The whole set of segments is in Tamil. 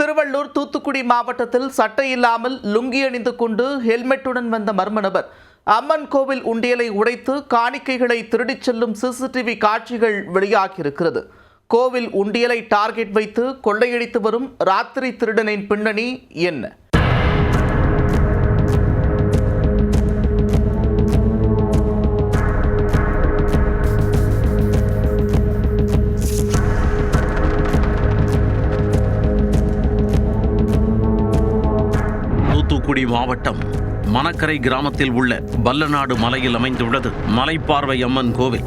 திருவள்ளூர் தூத்துக்குடி மாவட்டத்தில் சட்டை இல்லாமல் லுங்கி அணிந்து கொண்டு ஹெல்மெட்டுடன் வந்த மர்ம நபர் அம்மன் கோவில் உண்டியலை உடைத்து காணிக்கைகளை திருடிச் செல்லும் சிசிடிவி காட்சிகள் வெளியாகியிருக்கிறது. கோவில் உண்டியலை டார்கெட் வைத்து கொள்ளையடித்து வரும் ராத்திரி திருடனின் பின்னணி என்ன? தூத்துக்குடி மாவட்டம் மணக்கரை கிராமத்தில் உள்ள வல்லநாடு மலையில் அமைந்துள்ளது மலைப்பார்வை அம்மன் கோவில்.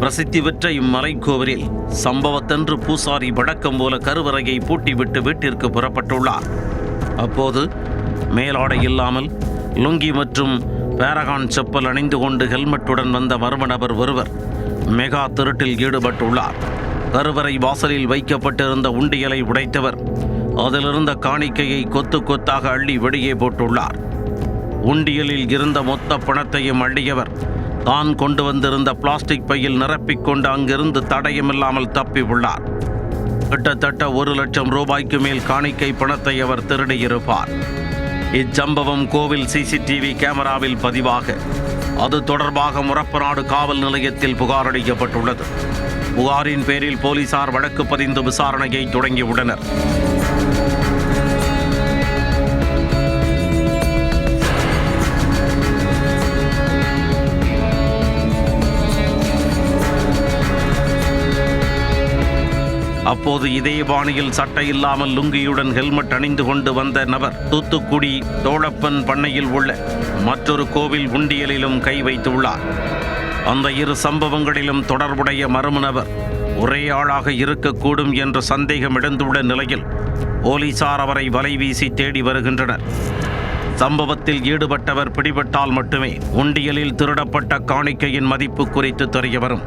பிரசித்தி பெற்ற இம்மலை கோவிலில் சம்பவத்தன்று பூசாரி வழக்கம் போல கருவறையை பூட்டிவிட்டு வீட்டிற்கு புறப்பட்டுள்ளார். அப்போது மேலாடை இல்லாமல் லுங்கி மற்றும் பேரகான் செப்பல் அணிந்து கொண்டு ஹெல்மெட்டுடன் வந்த மர்ம நபர் ஒருவர் மெகா திருட்டில் ஈடுபட்டுள்ளார். கருவறை வாசலில் வைக்கப்பட்டிருந்த உண்டியலை உடைத்தவர் அதிலிருந்த காணிக்கையை கொத்து கொத்தாக அள்ளி வெளியே போட்டுள்ளார். உண்டியலில் இருந்த மொத்த பணத்தையும் அள்ளியவர் தான் கொண்டு வந்திருந்த பிளாஸ்டிக் பையில் நிரப்பிக்கொண்டு அங்கிருந்து தடயமில்லாமல் தப்பி உள்ளார். கிட்டத்தட்ட 1 லட்சம் ரூபாய்க்கு மேல் காணிக்கை பணத்தை அவர் திருடியிருப்பார். இச்சம்பவம் கோவில் சிசிடிவி கேமராவில் பதிவாக அது தொடர்பாக முரப்பநாடு காவல் நிலையத்தில் புகார் அளிக்கப்பட்டுள்ளது. புகாரின் பேரில் போலீசார் வழக்கு பதிந்து விசாரணையை தொடங்கியுள்ளனர். அப்போது இதே பாணியில் சட்டை இல்லாமல் லுங்கியுடன் ஹெல்மெட் அணிந்து கொண்டு வந்த நபர் தூத்துக்குடி தோழப்பன் பண்ணையில் உள்ள மற்றொரு கோவில் உண்டியலிலும் கை வைத்துள்ளார். அந்த 2 சம்பவங்களிலும் தொடர்புடைய மர்ம நபர் ஒரே ஆளாக இருக்கக்கூடும் என்ற சந்தேகம் எழுந்துள்ள நிலையில் போலீசார் அவரை வலைவீசி தேடி வருகின்றனர். சம்பவத்தில் ஈடுபட்டவர் பிடிபட்டால் மட்டுமே உண்டியலில் திருடப்பட்ட காணிக்கையின் மதிப்பு குறித்து தெரிய வரும்.